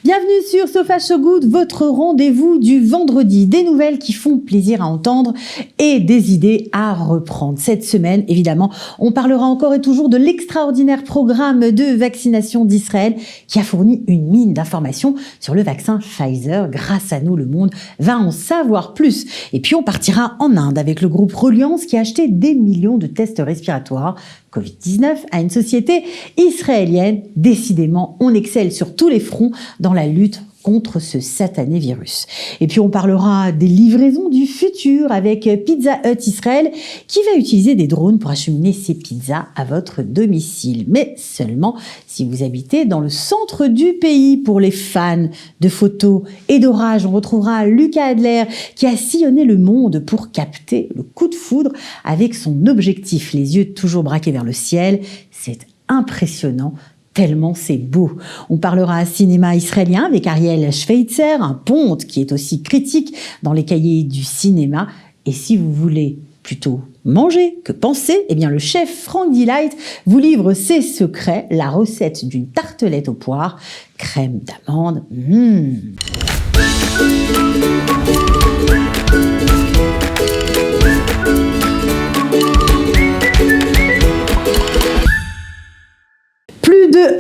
Bienvenue sur Sofa So Good, votre rendez-vous du vendredi. Des nouvelles qui font plaisir à entendre et des idées à reprendre. Cette semaine, évidemment, on parlera encore et toujours de l'extraordinaire programme de vaccination d'Israël qui a fourni une mine d'informations sur le vaccin Pfizer. Grâce à nous, le monde va en savoir plus. Et puis, on partira en Inde avec le groupe Reliance qui a acheté des millions de tests respiratoires Covid-19 à une société israélienne. Décidément, on excelle sur tous les fronts dans la lutte contre ce satané virus. Et puis on parlera des livraisons du futur avec Pizza Hut Israël qui va utiliser des drones pour acheminer ses pizzas à votre domicile. Mais seulement si vous habitez dans le centre du pays. Pour les fans de photos et d'orages, on retrouvera Lucas Adler qui a sillonné le monde pour capter le coup de foudre avec son objectif, les yeux toujours braqués vers le ciel. C'est impressionnant. Tellement c'est beau. On parlera cinéma israélien avec Ariel Schweitzer, un ponte qui est aussi critique dans les cahiers du cinéma. Et si vous voulez plutôt manger que penser, eh bien le chef Frank Delight vous livre ses secrets, la recette d'une tartelette aux poires, crème d'amande. Plus de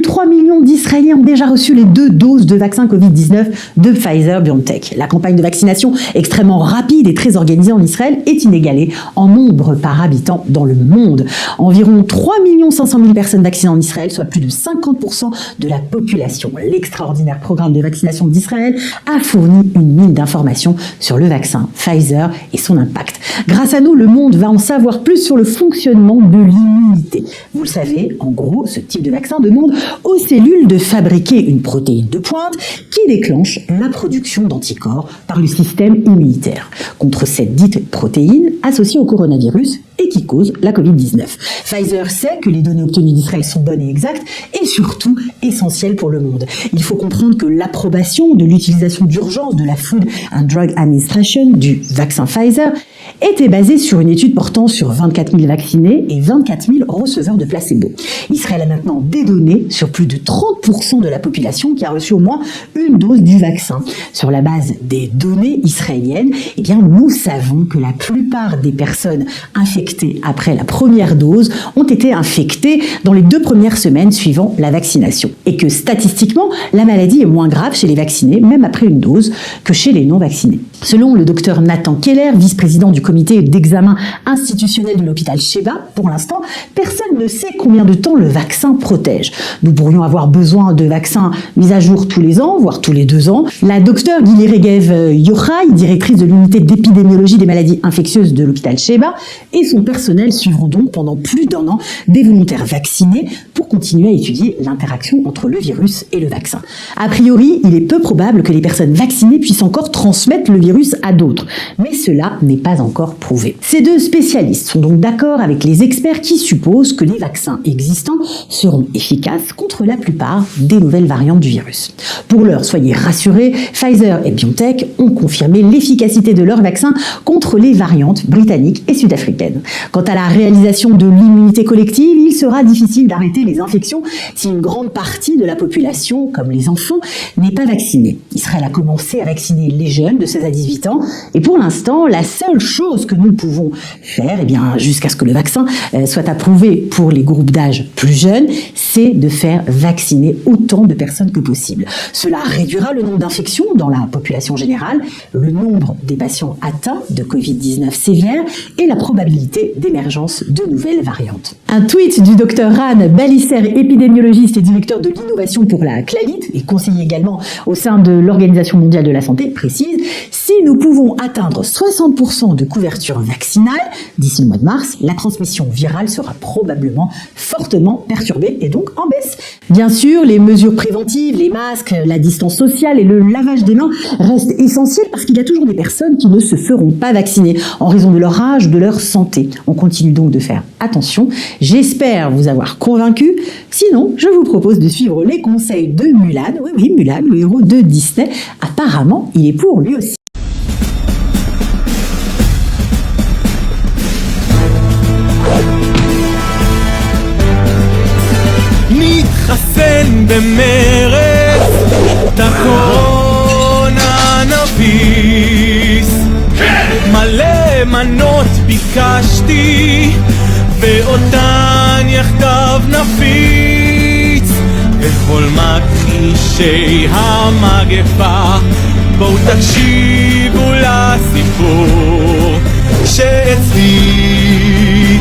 1,3 million d'Israéliens ont déjà reçu les 2 doses de vaccin Covid-19 de Pfizer-BioNTech. La campagne de vaccination extrêmement rapide et très organisée en Israël est inégalée en nombre par habitant dans le monde. Environ 3 500 000 personnes vaccinées en Israël, soit plus de 50% de la population. L'extraordinaire programme de vaccination d'Israël a fourni une mine d'informations sur le vaccin Pfizer et son impact. Grâce à nous, le monde va en savoir plus sur le fonctionnement de l'immunité. Vous le savez, en gros, ce type de vaccin demande aux cellules de fabriquer une protéine de pointe qui déclenche la production d'anticorps par le système immunitaire contre cette dite protéine associée au coronavirus et qui cause la Covid-19. Pfizer sait que les données obtenues d'Israël sont bonnes et exactes et surtout essentielles pour le monde. Il faut comprendre que l'approbation de l'utilisation d'urgence de la Food and Drug Administration du vaccin Pfizer était basée sur une étude portant sur 24 000 vaccinés et 24 000 receveurs de placebo. Israël a maintenant des données sur plus de 30% de la population qui a reçu au moins une dose du vaccin. Sur la base des données israéliennes, eh bien, nous savons que la plupart des personnes infectées après la première dose ont été infectées dans les 2 premières semaines suivant la vaccination. Et que statistiquement, la maladie est moins grave chez les vaccinés, même après une dose, que chez les non-vaccinés. Selon le docteur Nathan Keller, vice-président du comité d'examen institutionnel de l'hôpital Sheba, pour l'instant, personne ne sait combien de temps le vaccin protège. Nous pourrions avoir besoin de vaccins mis à jour tous les ans, voire tous les 2 ans. La docteure Gili Regev Yochai, directrice de l'unité d'épidémiologie des maladies infectieuses de l'hôpital Sheba, et son personnel suivront donc pendant plus d'1 an des volontaires vaccinés pour continuer à étudier l'interaction entre le virus et le vaccin. A priori, il est peu probable que les personnes vaccinées puissent encore transmettre le virus à d'autres, mais cela n'est pas encore prouvé. Ces 2 spécialistes sont donc d'accord avec les experts qui supposent que les vaccins existants seront efficaces contre la plupart des nouvelles variantes du virus. Pour l'heure, soyez rassurés, Pfizer et BioNTech ont confirmé l'efficacité de leur vaccin contre les variantes britanniques et sud-africaines. Quant à la réalisation de l'immunité collective, il sera difficile d'arrêter les infections si une grande partie de la population, comme les enfants, n'est pas vaccinée. Israël a commencé à vacciner les jeunes de 16 à 18 ans et pour l'instant, la seule chose que nous pouvons faire, eh bien, jusqu'à ce que le vaccin soit approuvé pour les groupes d'âge plus jeunes, c'est de faire vacciner autant de personnes que possible. Cela réduira le nombre d'infections dans la population générale, le nombre des patients atteints de Covid-19 sévère et la probabilité d'émergence de nouvelles variantes. Un tweet du docteur Ran Balisser, épidémiologiste et directeur de l'innovation pour la Clalit et conseiller également au sein de l'Organisation mondiale de la santé, précise « Si nous pouvons atteindre 60% de couverture vaccinale d'ici le mois de mars, la transmission virale sera probablement fortement perturbée et donc en baisse. » Bien sûr, les mesures préventives, les masques, la distance sociale et le lavage des mains restent essentiels parce qu'il y a toujours des personnes qui ne se feront pas vacciner en raison de leur âge, de leur santé. On continue donc de faire attention. J'espère vous avoir convaincu. Sinon, je vous propose de suivre les conseils de Mulan. Oui, Mulan, le héros de Disney. Apparemment, il est pour lui aussi. נתחסן במרץ לכל מכחישי המגפה, בואו תקשיבו לסיפור, שאצלי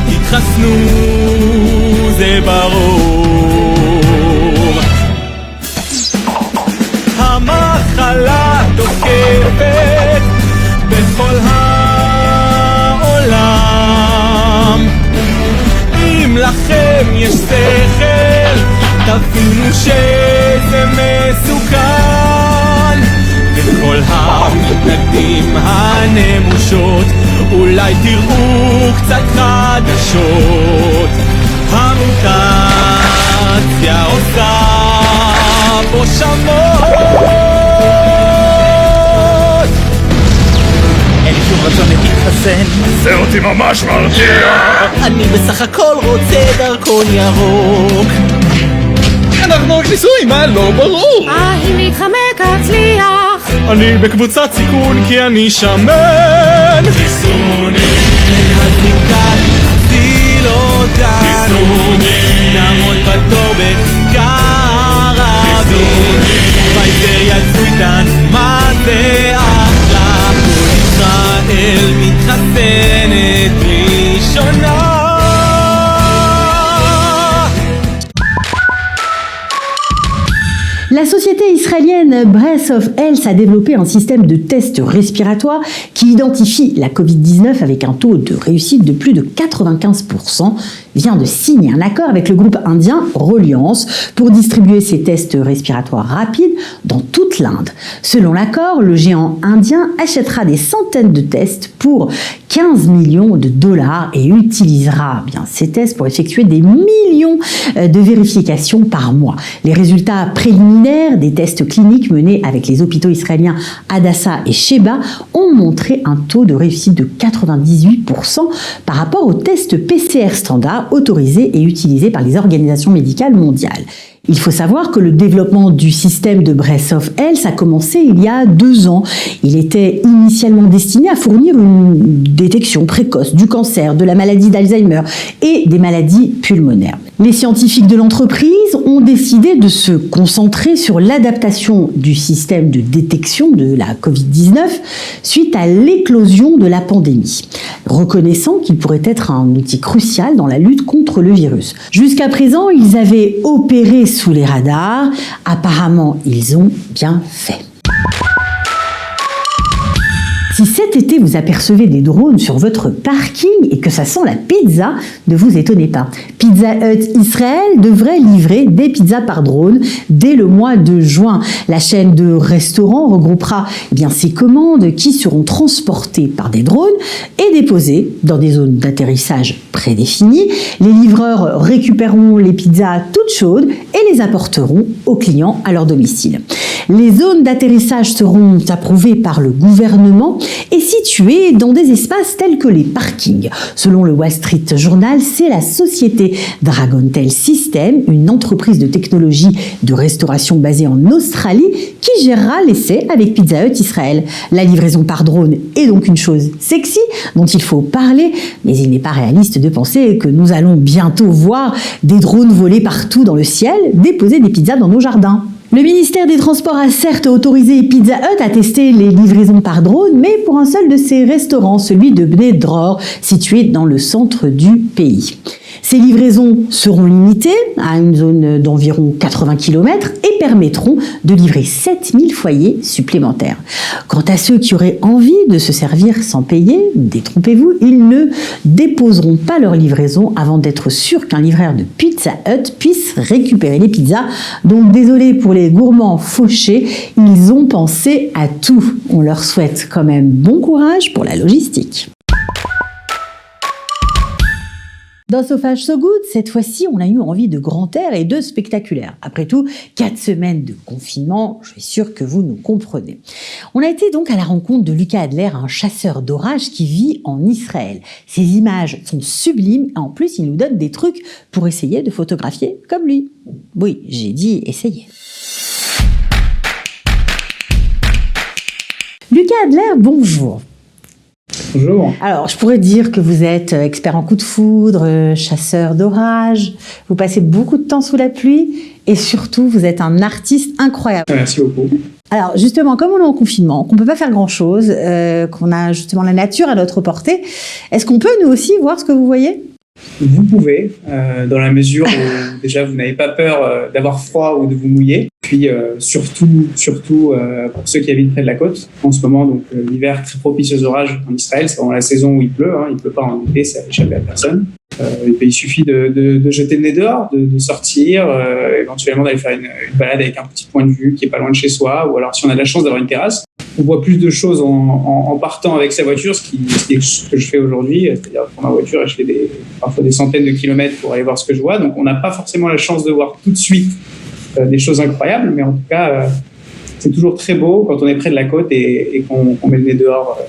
תתחסנו זה ברור. המחלה תוקפת בכל העולם, אם לכם יש שכל תבינו שזה מסוכן, וכל המתנגדים הנמושות אולי תראו קצת חדשות. המוטציה עושה בו שמות, אין לי שום רצון להתחסן, זה אותי ממש מרתיע. אני בסך הכל רוצה דרכון ירוק. אנחנו רק ניסוי, מה לא ברור? אם להתחמק אצליח. אני בקבוצת סיכון כי אני שמן. חיסונים, הזיקה תציל אותנו, נעמוד בתור בכיכר רבין, פייזר יצאו איתן מה זה אחלה, כל ישראל מתחסנת ראשונה. La société israélienne Breath of Health a développé un système de tests respiratoires qui identifie la Covid-19 avec un taux de réussite de plus de 95%, vient de signer un accord avec le groupe indien Reliance pour distribuer ces tests respiratoires rapides dans toute l'Inde. Selon l'accord, le géant indien achètera des centaines de tests pour 15 millions de dollars et utilisera bien ces tests pour effectuer des millions de vérifications par mois. Les résultats préliminaires des tests cliniques menés avec les hôpitaux israéliens Hadassah et Sheba ont montré un taux de réussite de 98% par rapport aux tests PCR standards autorisés et utilisés par les organisations médicales mondiales. Il faut savoir que le développement du système de Breath of Health a commencé il y a 2 ans. Il était initialement destiné à fournir une détection précoce du cancer, de la maladie d'Alzheimer et des maladies pulmonaires. Les scientifiques de l'entreprise ont décidé de se concentrer sur l'adaptation du système de détection de la Covid-19 suite à l'éclosion de la pandémie, reconnaissant qu'il pourrait être un outil crucial dans la lutte contre le virus. Jusqu'à présent, ils avaient opéré sous les radars. Apparemment, ils ont bien fait. Si cet été vous apercevez des drones sur votre parking et que ça sent la pizza, ne vous étonnez pas. Pizza Hut Israël devrait livrer des pizzas par drone dès le mois de juin. La chaîne de restaurants regroupera ces commandes qui seront transportées par des drones et déposées dans des zones d'atterrissage prédéfinies. Les livreurs récupéreront les pizzas toutes chaudes et les apporteront aux clients à leur domicile. Les zones d'atterrissage seront approuvées par le gouvernement et situées dans des espaces tels que les parkings. Selon le Wall Street Journal, c'est la société Dragontail System, une entreprise de technologie de restauration basée en Australie, qui gérera l'essai avec Pizza Hut Israël. La livraison par drone est donc une chose sexy dont il faut parler, mais il n'est pas réaliste de penser que nous allons bientôt voir des drones voler partout dans le ciel, déposer des pizzas dans nos jardins. Le ministère des Transports a certes autorisé Pizza Hut à tester les livraisons par drone, mais pour un seul de ses restaurants, celui de Bnei Dror, situé dans le centre du pays. Ces livraisons seront limitées à une zone d'environ 80 km et permettront de livrer 7000 foyers supplémentaires. Quant à ceux qui auraient envie de se servir sans payer, détrompez-vous, ils ne déposeront pas leur livraison avant d'être sûrs qu'un livreur de Pizza Hut puisse récupérer les pizzas. Donc désolé pour les gourmands fauchés, ils ont pensé à tout. On leur souhaite quand même bon courage pour la logistique. Dans So Far So Good, cette fois-ci, on a eu envie de grand air et de spectaculaire. Après tout, 4 semaines de confinement, je suis sûre que vous nous comprenez. On a été donc à la rencontre de Lucas Adler, un chasseur d'orage qui vit en Israël. Ces images sont sublimes et en plus, il nous donne des trucs pour essayer de photographier comme lui. Oui, j'ai dit essayer. Lucas Adler, bonjour. Bonjour. Alors, je pourrais dire que vous êtes expert en coups de foudre, chasseur d'orage, vous passez beaucoup de temps sous la pluie et surtout, vous êtes un artiste incroyable. Merci beaucoup. Alors, justement, comme on est en confinement, qu'on ne peut pas faire grand-chose, qu'on a justement la nature à notre portée, est-ce qu'on peut, nous aussi, voir ce que vous voyez ? Vous pouvez, dans la mesure où déjà vous n'avez pas peur d'avoir froid ou de vous mouiller. Puis surtout pour ceux qui habitent près de la côte, en ce moment, donc l'hiver très propice aux orages en Israël, c'est vraiment la saison où il pleut. Il pleut pas en été, ça n'échappe à personne. Il suffit de jeter le nez dehors, de sortir, éventuellement d'aller faire une balade avec un petit point de vue qui est pas loin de chez soi, ou alors si on a de la chance d'avoir une terrasse, on voit plus de choses en partant avec sa voiture, ce que je fais aujourd'hui, c'est-à-dire prendre ma voiture et je fais parfois des centaines de kilomètres pour aller voir ce que je vois. Donc on n'a pas forcément la chance de voir tout de suite des choses incroyables, mais en tout cas, c'est toujours très beau quand on est près de la côte et qu'on met le nez dehors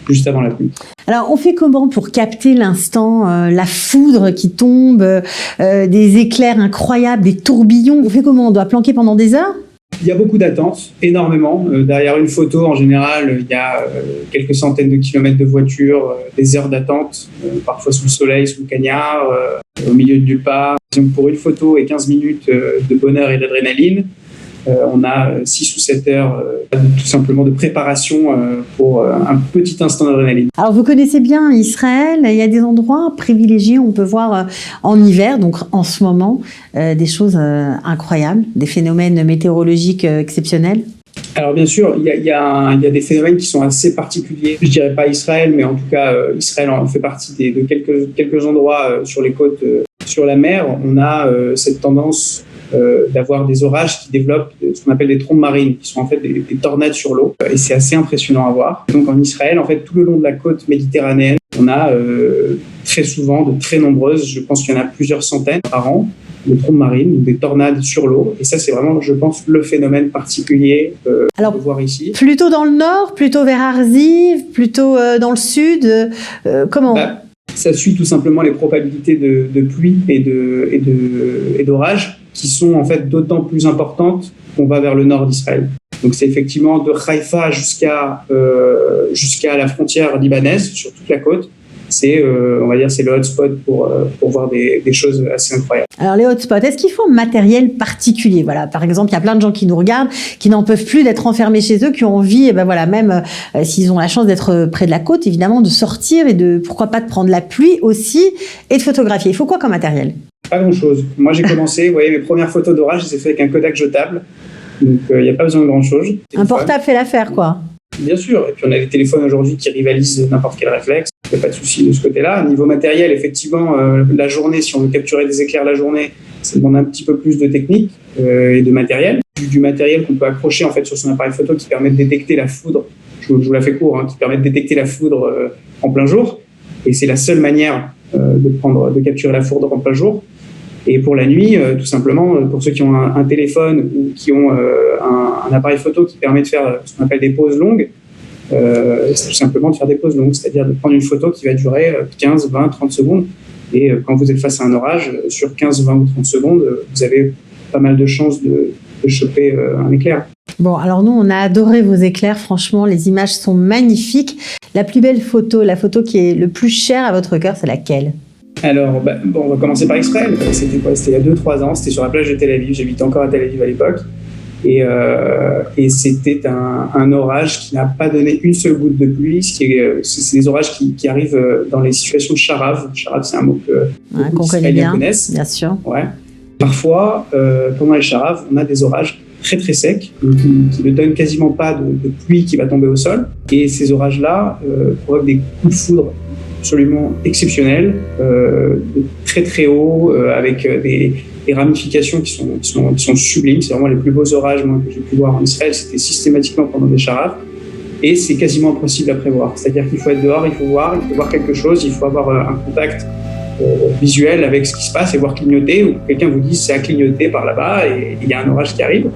juste avant la pluie. Alors, on fait comment pour capter l'instant, la foudre qui tombe, des éclairs incroyables, des tourbillons ? On fait comment ? On doit planquer pendant des heures ? Il y a beaucoup d'attentes, énormément. Derrière une photo, en général, il y a quelques centaines de kilomètres de voiture, des heures d'attente, parfois sous le soleil, sous le cagnard, au milieu de nulle part. Donc, pour une photo et 15 minutes de bonheur et d'adrénaline, on a 6 ou 7 heures tout simplement de préparation pour un petit instant d'adrénaline. Alors, vous connaissez bien Israël, il y a des endroits privilégiés où on peut voir en hiver, donc en ce moment, des choses incroyables, des phénomènes météorologiques exceptionnels. Alors bien sûr, il y a des phénomènes qui sont assez particuliers. Je dirais pas Israël, mais en tout cas, Israël en fait partie de quelques endroits sur les côtes, sur la mer. On a cette tendance d'avoir des orages qui développent ce qu'on appelle des trombes marines, qui sont en fait des tornades sur l'eau. Et c'est assez impressionnant à voir. Donc en Israël, en fait, tout le long de la côte méditerranéenne, on a très souvent de très nombreuses, je pense qu'il y en a plusieurs centaines par an, de trombes marines, des tornades sur l'eau. Et ça, c'est vraiment, je pense, le phénomène particulier qu'on peut voir ici. Plutôt dans le nord, plutôt vers Arziv, plutôt dans le sud, comment ? Ça suit tout simplement les probabilités de pluie et d'orage qui sont en fait d'autant plus importantes qu'on va vers le nord d'Israël. Donc c'est effectivement de Haïfa jusqu'à la frontière libanaise, sur toute la côte. C'est, on va dire, c'est le hotspot pour voir des choses assez incroyables. Alors les hotspots, est-ce qu'il faut un matériel particulier ? Voilà, par exemple, il y a plein de gens qui nous regardent, qui n'en peuvent plus d'être enfermés chez eux, qui ont envie, même s'ils ont la chance d'être près de la côte, évidemment, de sortir et pourquoi pas de prendre la pluie aussi et de photographier. Il faut quoi comme matériel ? Pas grand-chose. Moi, j'ai commencé, vous voyez, mes premières photos d'orage, je les ai fait avec un Kodak jetable. Donc, il n'y a pas besoin de grand-chose. Un portable fait l'affaire, quoi. Bien sûr. Et puis, on a des téléphones aujourd'hui qui rivalisent n'importe quel réflexe. Il n'y a pas de souci de ce côté-là. Niveau matériel, effectivement, la journée, si on veut capturer des éclairs la journée, ça demande un petit peu plus de technique et de matériel. Du matériel qu'on peut accrocher en fait sur son appareil photo qui permet de détecter la foudre. Je vous la fais court, qui permet de détecter la foudre en plein jour. Et c'est la seule manière de capturer la foudre en plein jour. Et pour la nuit, tout simplement, pour ceux qui ont un téléphone ou qui ont un appareil photo qui permet de faire ce qu'on appelle des pauses longues, c'est tout simplement de faire des pauses longues, c'est-à-dire de prendre une photo qui va durer 15, 20, 30 secondes. Et quand vous êtes face à un orage, sur 15, 20 ou 30 secondes, vous avez pas mal de chances de choper un éclair. Bon, alors nous, on a adoré vos éclairs. Franchement, les images sont magnifiques. La plus belle photo, la photo qui est le plus chère à votre cœur, c'est laquelle ? Alors, on va commencer par Israël. C'était il y a 2-3 ans, c'était sur la plage de Tel Aviv. J'habitais encore à Tel Aviv à l'époque. Et c'était un orage qui n'a pas donné une seule goutte de pluie. C'est des orages qui arrivent dans les situations de charav. Charav, c'est un mot qu'on connaît bien, connaissent. Bien sûr. Ouais. Parfois, pendant les charav, on a des orages très très secs qui ne donnent quasiment pas de pluie qui va tomber au sol. Et ces orages-là provoquent des coups de foudre absolument exceptionnels, de très très haut, avec des ramifications qui sont sublimes. C'est vraiment les plus beaux orages que j'ai pu voir en Israël. C'était systématiquement pendant des charav. Et c'est quasiment impossible à prévoir. C'est-à-dire qu'il faut être dehors, il faut voir quelque chose, il faut avoir un contact visuel avec ce qui se passe et voir clignoter, ou quelqu'un vous dise c'est à clignoter par là-bas et il y a un orage qui arrive.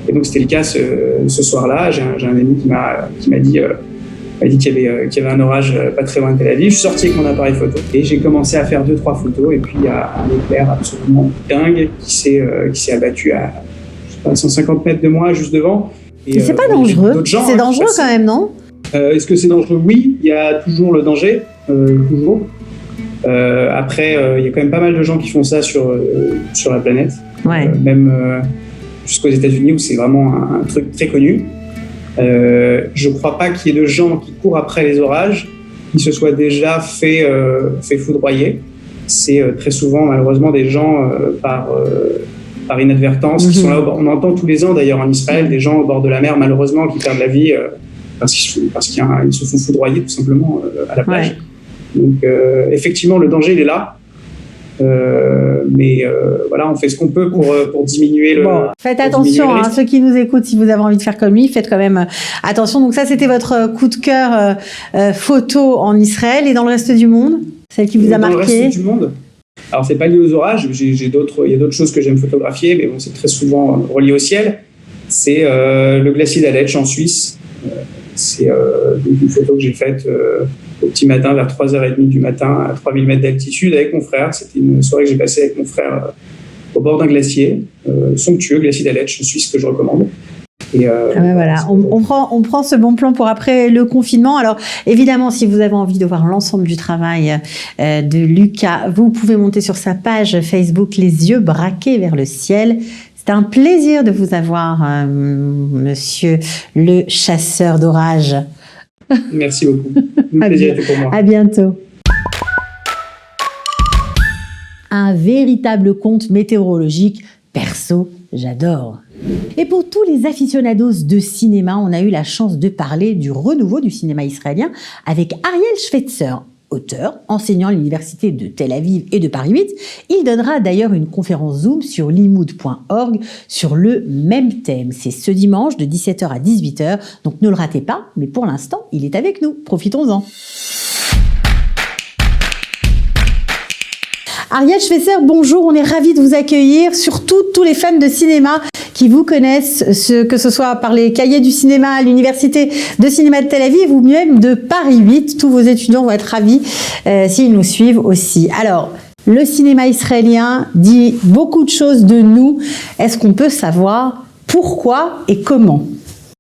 Et donc c'était le cas ce soir-là. J'ai un ami qui m'a dit qu'il y avait un orage pas très loin de Tel Aviv. Je suis sorti avec mon appareil photo et j'ai commencé à faire 2-3 photos, et puis il y a un éclair absolument dingue qui s'est abattu à 150 mètres de moi, juste devant. Et c'est pas dangereux. C'est dangereux quand même, non ? Est-ce que c'est dangereux? Oui, il y a toujours le danger, toujours. Après, il y a quand même pas mal de gens qui font ça sur la planète, même jusqu'aux États-Unis où c'est vraiment un truc très connu. Je crois pas qu'il y ait de gens qui courent après les orages qui se soient déjà fait foudroyer. C'est très souvent malheureusement des gens par inadvertance qui sont là. On entend tous les ans d'ailleurs en Israël des gens au bord de la mer malheureusement qui perdent la vie parce qu'ils se font foudroyer tout simplement à la plage. Donc effectivement le danger il est là. Mais voilà, on fait ce qu'on peut pour diminuer le. Bon, faites attention, ceux qui nous écoutent, si vous avez envie de faire comme lui, faites quand même attention. Donc ça, c'était votre coup de cœur photo en Israël et dans le reste du monde, celle qui vous a marqué. Dans le reste du monde. Alors c'est pas lié aux orages. Il y a d'autres choses que j'aime photographier, mais bon, c'est très souvent relié au ciel. C'est le glacier d'Aletsch en Suisse. C'est une photo que j'ai faite au petit matin, vers 3h30 du matin, à 3000 mètres d'altitude, avec mon frère. C'était une soirée que j'ai passée avec mon frère au bord d'un glacier, somptueux, glacier d'Aletsch en Suisse, que je recommande. Et voilà, on prend ce bon plan pour après le confinement. Alors évidemment, si vous avez envie de voir l'ensemble du travail de Lucas, vous pouvez monter sur sa page Facebook Les yeux braqués vers le ciel. C'est un plaisir de vous avoir, monsieur le chasseur d'orage. Merci beaucoup. Le plaisir était pour moi. À bientôt. Un véritable conte météorologique. Perso, j'adore. Et pour tous les aficionados de cinéma, on a eu la chance de parler du renouveau du cinéma israélien avec Ariel Schweitzer, auteur, enseignant à l'université de Tel Aviv et de Paris 8. Il donnera d'ailleurs une conférence Zoom sur limoud.org sur le même thème. C'est ce dimanche de 17h à 18h, donc ne le ratez pas, mais pour l'instant, il est avec nous. Profitons-en. Ariel Schweitzer, bonjour, on est ravis de vous accueillir, surtout tous les fans de cinéma qui vous connaissent, que ce soit par les cahiers du cinéma à l'université de cinéma de Tel Aviv ou même de Paris 8. Tous vos étudiants vont être ravis s'ils nous suivent aussi. Alors, le cinéma israélien dit beaucoup de choses de nous. Est-ce qu'on peut savoir pourquoi et comment ?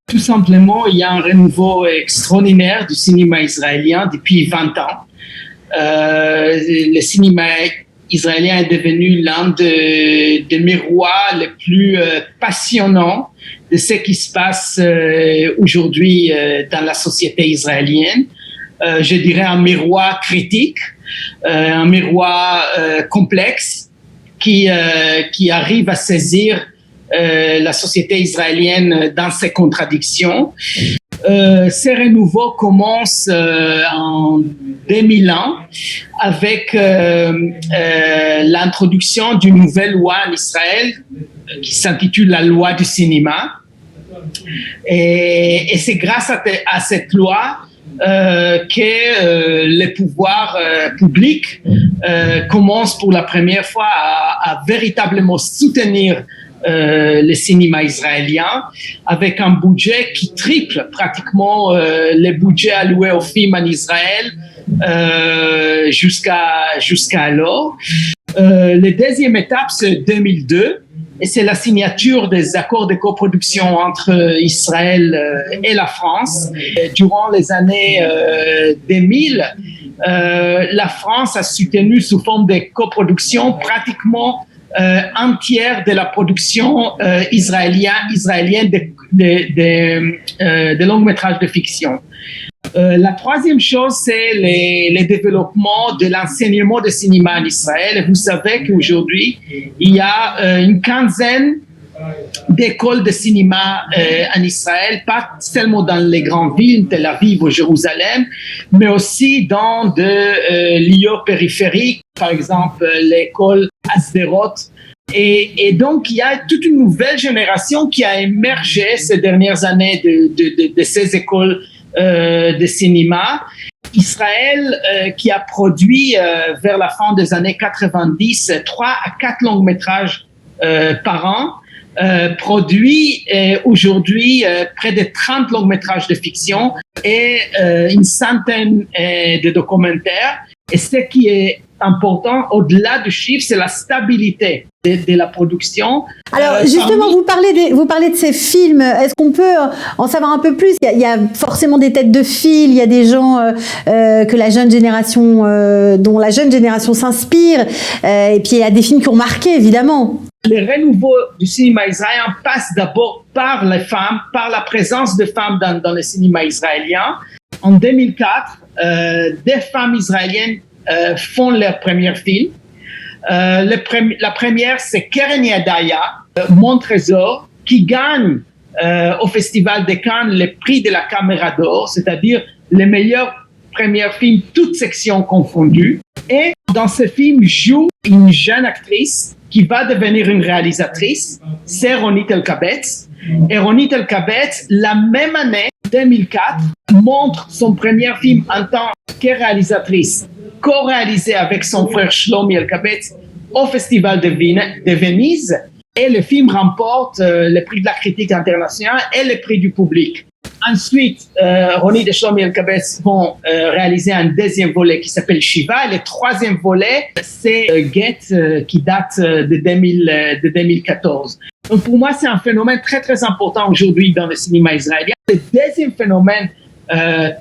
Tout simplement, il y a un renouveau extraordinaire du cinéma israélien depuis 20 ans. Le cinéma israélien est devenu l'un des miroirs les plus passionnants de ce qui se passe aujourd'hui dans la société israélienne. Je dirais un miroir critique, un miroir complexe qui arrive à saisir la société israélienne dans ses contradictions. Ce renouveau commence en 2001 avec l'introduction d'une nouvelle loi en Israël qui s'intitule la loi du cinéma. Et c'est grâce à cette loi que les pouvoirs publics commencent pour la première fois à véritablement soutenir le cinéma israélien avec un budget qui triple pratiquement les budgets alloués aux films en Israël jusqu'à alors. La deuxième étape, c'est 2002 et c'est la signature des accords de coproduction entre Israël et la France. Durant les années 2000, la France a soutenu sous forme de coproduction pratiquement un tiers de la production israélienne de longs métrages de fiction. La troisième chose, c'est le développement de l'enseignement de cinéma en Israël. Vous savez qu'aujourd'hui, il y a une quinzaine d'écoles de cinéma en Israël, pas seulement dans les grandes villes, Tel Aviv ou Jérusalem, mais aussi dans des lieux périphériques, par exemple l'école Asderot. Et donc, il y a toute une nouvelle génération qui a émergé ces dernières années de ces écoles de cinéma. Israël, qui a produit vers la fin des années 90 3 à 4 longs métrages par an, produit aujourd'hui près de 30 longs métrages de fiction et une centaine de documentaires. Et ce qui est important, au-delà du chiffre, c'est la stabilité de la production. Alors justement, vous parlez de ces films. Est-ce qu'on peut en savoir un peu plus? Il y a forcément des têtes de file, il y a des gens que la jeune génération, dont la jeune génération s'inspire, et puis il y a des films qui ont marqué, évidemment. Le renouveau du cinéma israélien passe d'abord par les femmes, par la présence de femmes dans le cinéma israélien. En 2004, des femmes israéliennes font leur premier film. La première, c'est Keren Yadaya, Mon Trésor, qui gagne au Festival de Cannes le prix de la Caméra d'Or, c'est-à-dire le meilleur premier film, toutes sections confondues. Et dans ce film joue une jeune actrice qui va devenir une réalisatrice, c'est Ronit Elkabetz. Et Ronit Elkabetz, la même année, 2004, montre son premier film en tant que réalisatrice, co-réalisé avec son frère Shlomi Elkabetz au Festival de Venise. Et le film remporte le prix de la critique internationale et le prix du public. Ensuite, Ronit et Shlomi Elkabetz vont réaliser un deuxième volet qui s'appelle Shiva. Et le troisième volet, c'est Get, qui date de 2014. Donc pour moi, c'est un phénomène très, très important aujourd'hui dans le cinéma israélien. Le deuxième phénomène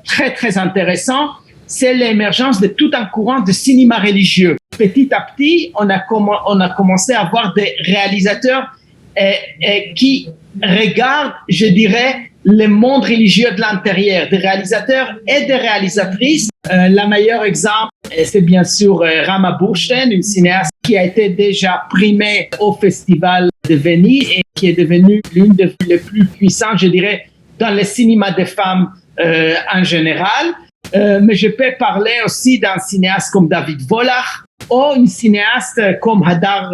très, très intéressant, c'est l'émergence de tout un courant de cinéma religieux. Petit à petit, on a commencé à avoir des réalisateurs qui regardent, je dirais, le monde religieux de l'intérieur, des réalisateurs et des réalisatrices. Le meilleur exemple, c'est bien sûr Rama Burstein, une cinéaste qui a été déjà primée au Festival de Venise et qui est devenue l'une des plus puissantes, je dirais, dans le cinéma des femmes en général. Mais je peux parler aussi d'un cinéaste comme David Volach ou une cinéaste comme Hadar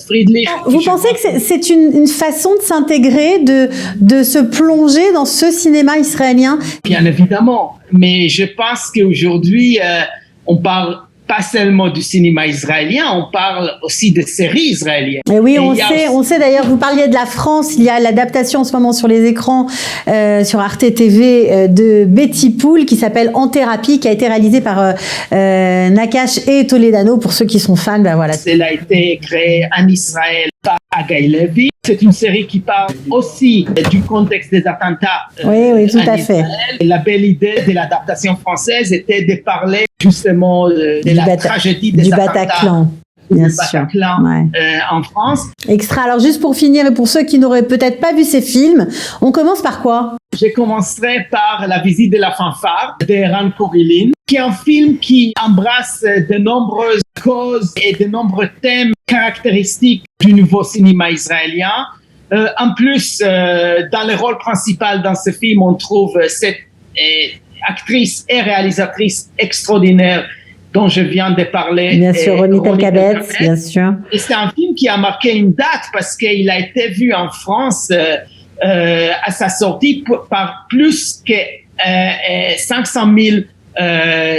Friedrich. Vous pensez que c'est une façon de s'intégrer, de se plonger dans ce cinéma israélien? Bien évidemment, mais je pense qu'aujourd'hui, on parle pas seulement du cinéma israélien, on parle aussi de séries israéliennes. Et oui, on sait d'ailleurs, vous parliez de la France, il y a l'adaptation en ce moment sur les écrans, sur Arte TV, de Betty Pool, qui s'appelle En Thérapie, qui a été réalisée par Nakash et Toledano, pour ceux qui sont fans, ben voilà. Elle a été créée en Israël par Haggai Levy. C'est une série qui parle aussi du contexte des attentats. Oui, tout à fait. Et la belle idée de l'adaptation française était de parler justement de la tragédie des attentats. Bataclan. Bien sûr. En France. Extra. Alors juste pour finir et pour ceux qui n'auraient peut-être pas vu ces films, on commence par quoi? Je commencerai par La visite de la fanfare de Ran Korilin, qui est un film qui embrasse de nombreuses causes et de nombreux thèmes caractéristiques du nouveau cinéma israélien. En plus, dans le rôle principal dans ce film, on trouve cette actrice et réalisatrice extraordinaire dont je viens de parler. Bien sûr, Ronit Elkabetz, bien sûr. Et c'est un film qui a marqué une date parce qu'il a été vu en France à sa sortie par plus que 500 000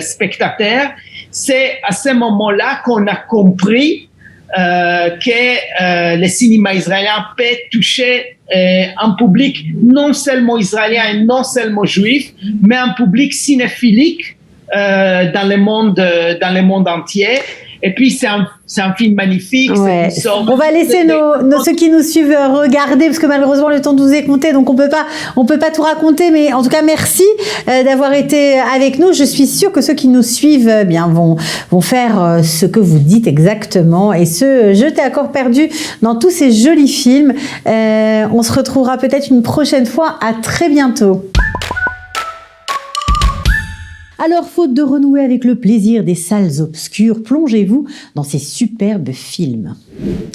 spectateurs. C'est à ce moment-là qu'on a compris que le cinéma israélien peut toucher un public non seulement israélien et non seulement juif, mais un public cinéphilique dans le monde entier. Et puis c'est un film magnifique. Ouais. On va laisser ceux qui nous suivent regarder, parce que malheureusement le temps nous est compté, donc on peut pas tout raconter, mais en tout cas merci d'avoir été avec nous. Je suis sûre que ceux qui nous suivent vont faire ce que vous dites exactement et se jeter à corps perdu dans tous ces jolis films. On se retrouvera peut-être une prochaine fois. À très bientôt. Alors, faute de renouer avec le plaisir des salles obscures, plongez-vous dans ces superbes films.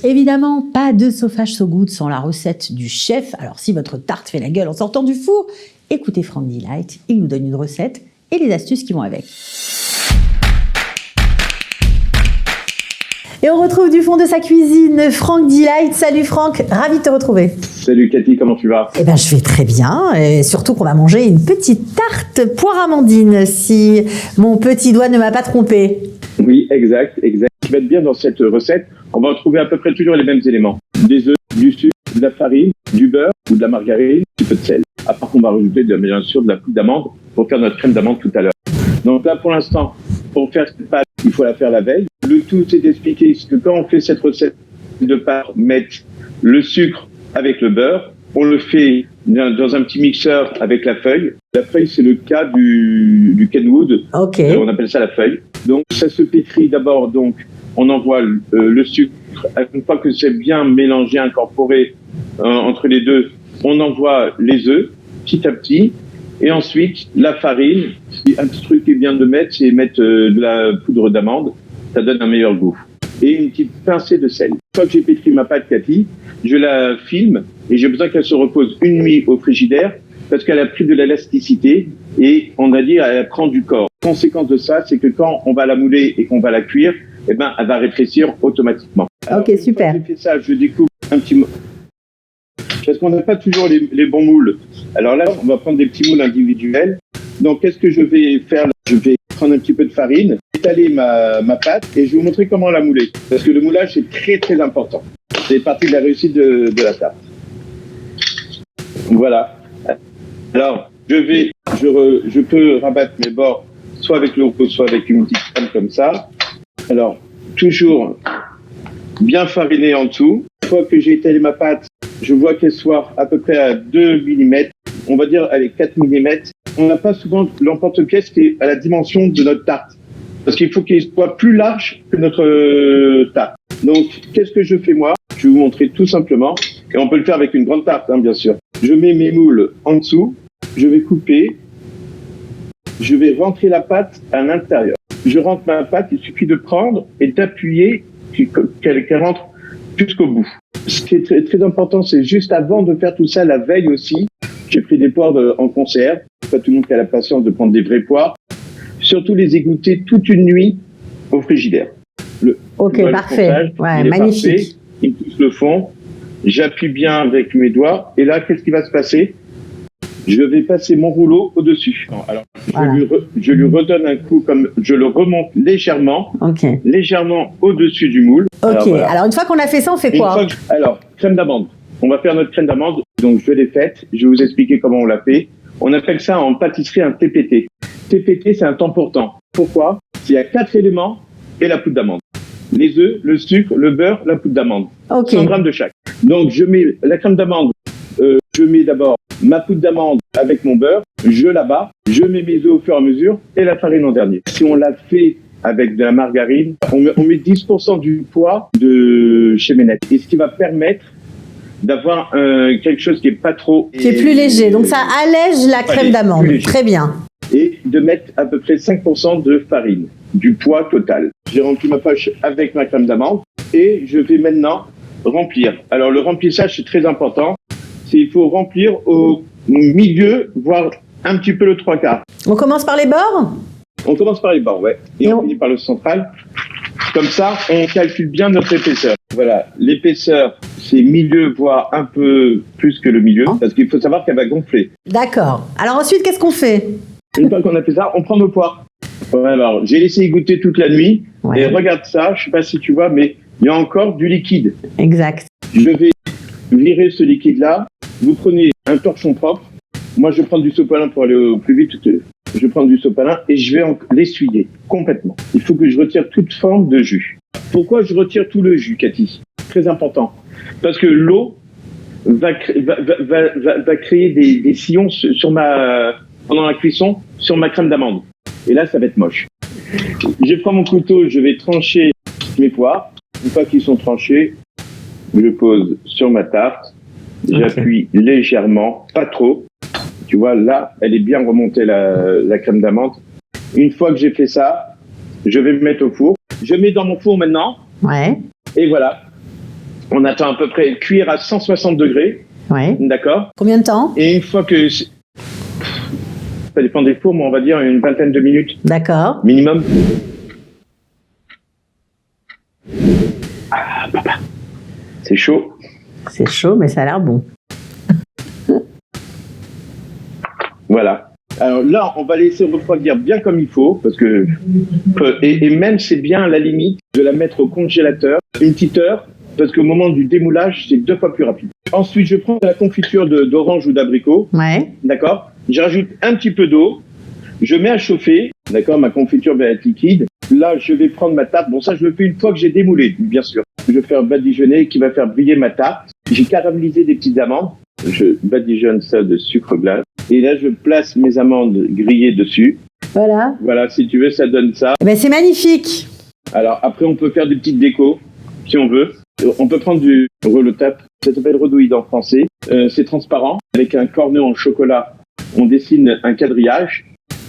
Évidemment, pas de Sofage So Good sans la recette du chef. Alors, si votre tarte fait la gueule en sortant du four, écoutez Frank Delight, il nous donne une recette et les astuces qui vont avec. Et on retrouve du fond de sa cuisine Frank Delight. Salut Franck, ravi de te retrouver. Salut Cathy, comment tu vas? Eh ben, je vais très bien, et surtout qu'on va manger une petite tarte poire amandine, si mon petit doigt ne m'a pas trompé. Oui, exact. Ce qui va être bien dans cette recette, on va retrouver à peu près toujours les mêmes éléments. Des œufs, du sucre, de la farine, du beurre ou de la margarine, un petit peu de sel. À part qu'on va rajouter bien sûr de la poudre d'amande pour faire notre crème d'amande tout à l'heure. Donc là, pour l'instant, pour faire cette pâte, il faut la faire la veille. Le tout, c'est d'expliquer que quand on fait cette recette de pâte, mettre le sucre avec le beurre, on le fait dans un petit mixeur avec la feuille. La feuille, c'est le cas du Kenwood. Ok. On appelle ça la feuille. Donc, ça se pétrit d'abord. Donc, on envoie le sucre. Une fois que c'est bien mélangé, incorporé entre les deux, on envoie les œufs petit à petit. Et ensuite, la farine. Un petit truc qui est bien de mettre, c'est mettre de la poudre d'amande. Ça donne un meilleur goût. Et une petite pincée de sel. Une fois que j'ai pétri ma pâte, Cathy, je la filme et j'ai besoin qu'elle se repose une nuit au frigidaire parce qu'elle a pris de l'élasticité et on va dire elle prend du corps. La conséquence de ça, c'est que quand on va la mouler et qu'on va la cuire, eh ben, elle va rétrécir automatiquement. Alors, Ok, super. Quand j'ai fait ça, je découpe un petit parce qu'on n'a pas toujours les bons moules. Alors là, on va prendre des petits moules individuels. Donc, qu'est-ce que je vais faire là? Je vais prendre un petit peu de farine, étaler ma pâte et je vais vous montrer comment la mouler. Parce que le moulage, c'est très, très important. C'est partie de la réussite de la tarte. Voilà. Alors, je peux rabattre mes bords soit avec le rouleau, soit avec une petite crème comme ça. Alors, toujours bien fariné en dessous. Une fois que j'ai étalé ma pâte, je vois qu'elle soit à peu près à 2 mm. On va dire avec 4 mm. On n'a pas souvent l'emporte-pièce qui est à la dimension de notre tarte. Parce qu'il faut qu'il soit plus large que notre tarte. Donc, qu'est-ce que je fais moi? Je vais vous montrer tout simplement. Et on peut le faire avec une grande tarte, hein, bien sûr. Je mets mes moules en dessous. Je vais couper. Je vais rentrer la pâte à l'intérieur. Je rentre ma pâte. Il suffit de prendre et d'appuyer qu'elle rentre jusqu'au bout. Ce qui est très, très important, c'est juste avant de faire tout ça, la veille aussi, j'ai pris des poires en conserve. Pas tout le monde qui a la patience de prendre des vraies poires. Surtout les égoutter toute une nuit au frigidaire. Ok, parfait. Ouais, magnifique. Parfait. Il pousse le fond. J'appuie bien avec mes doigts. Et là, qu'est-ce qui va se passer? Je vais passer mon rouleau au-dessus. Alors, voilà. je lui redonne un coup comme je le remonte légèrement, légèrement au-dessus du moule. Ok. Alors, voilà. Alors, une fois qu'on a fait ça, on fait quoi? Alors, crème d'amande. On va faire notre crème d'amande. Donc, je l'ai faite. Je vais vous expliquer comment on l'a fait. On appelle ça en pâtisserie un TPT. TPT, c'est un temps pour temps. Pourquoi? Il y a 4 éléments et la poudre d'amande. Les œufs, le sucre, le beurre, la poudre d'amande. 100 grammes de chaque. Donc, je mets la crème d'amande. Je mets d'abord ma poudre d'amande avec mon beurre. Je la bats. Je mets mes œufs au fur et à mesure et la farine en dernier. Si on l'a fait avec de la margarine, on met 10% du poids de chez Ménette. Et ce qui va permettre d'avoir quelque chose qui est pas trop... Qui est plus léger. Donc, ça allège la crème d'amande. Très bien. Et de mettre à peu près 5% de farine, du poids total. J'ai rempli ma poche avec ma crème d'amande et je vais maintenant remplir. Alors, le remplissage, c'est très important. Il faut remplir au milieu, voire un petit peu le 3/4. On commence par les bords? On commence par les bords, ouais. Et on finit par le central. Comme ça, on calcule bien notre épaisseur. Voilà, l'épaisseur, c'est milieu, voire un peu plus que le milieu, parce qu'il faut savoir qu'elle va gonfler. D'accord. Alors ensuite, qu'est-ce qu'on fait? Une fois qu'on a fait ça, on prend nos poires. Ouais, alors, j'ai laissé égoutter toute la nuit. Ouais. Et regarde ça, je sais pas si tu vois, mais il y a encore du liquide. Exact. Je vais virer ce liquide-là. Vous prenez un torchon propre. Moi, je prends du sopalin pour aller au plus vite. Je prends du sopalin et je vais l'essuyer complètement. Il faut que je retire toute forme de jus. Pourquoi je retire tout le jus, Cathy? Très important. Parce que l'eau va créer des sillons pendant la cuisson sur ma crème d'amande. Et là, ça va être moche. Je prends mon couteau, je vais trancher mes poires. Une fois qu'ils sont tranchés, je pose sur ma tarte. J'appuie légèrement, pas trop. Tu vois, là, elle est bien remontée, la crème d'amande. Une fois que j'ai fait ça, je vais me mettre au four. Je mets dans mon four maintenant. Ouais. Et voilà. On attend à peu près cuire à 160 degrés. Ouais. D'accord. Combien de temps? Et une fois que... Ça dépend des fours, mais on va dire une vingtaine de minutes. D'accord. Minimum. Ah, papa. C'est chaud. C'est chaud, mais ça a l'air bon. Voilà. Alors là, on va laisser refroidir bien comme il faut, parce que et même c'est bien à la limite de la mettre au congélateur une petite heure, parce qu'au moment du démoulage, c'est 2 fois plus rapide. Ensuite, je prends la confiture d'orange ou d'abricot. Ouais. D'accord. Je rajoute un petit peu d'eau. Je mets à chauffer. D'accord, ma confiture va être liquide. Là, je vais prendre ma tarte. Bon, ça, je le fais une fois que j'ai démoulé, bien sûr. Je vais faire badigeonner qui va faire briller ma tarte. J'ai caramélisé des petites amandes. Je badigeonne ça de sucre glace. Et là, je place mes amandes grillées dessus. Voilà. Voilà, si tu veux, ça donne ça. Eh ben, c'est magnifique. Alors, après, on peut faire des petites décos, si on veut. On peut prendre du relotap. Ça s'appelle redouille en français. C'est transparent. Avec un cornet en chocolat, on dessine un quadrillage.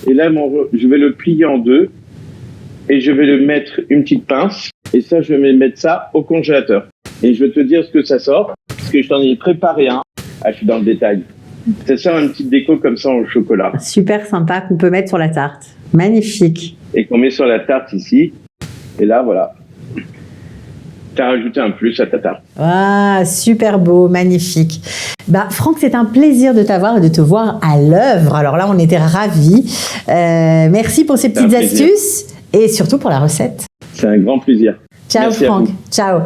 Et là, je vais le plier en deux. Et je vais le mettre une petite pince. Et ça, je vais mettre ça au congélateur. Et je vais te dire ce que ça sort. Parce que je t'en ai préparé un. Ah, je suis dans le détail. Ça sort une petite déco comme ça en chocolat. Super sympa qu'on peut mettre sur la tarte. Magnifique. Et qu'on met sur la tarte ici. Et là, voilà. T'as rajouté un plus à ta tarte. Ah, super beau, magnifique. Bah, Franck, c'est un plaisir de t'avoir et de te voir à l'œuvre. Alors là, on était ravis. Merci pour ces petites astuces et surtout pour la recette. C'est un grand plaisir. Ciao Merci Franck. Ciao.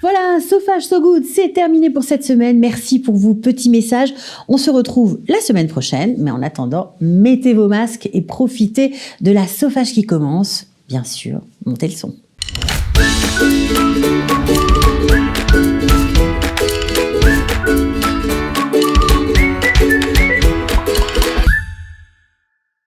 Voilà, So Fâche So Good, c'est terminé pour cette semaine. Merci pour vos petits messages. On se retrouve la semaine prochaine. Mais en attendant, mettez vos masques et profitez de la So Fâche qui commence. Bien sûr, montez le son.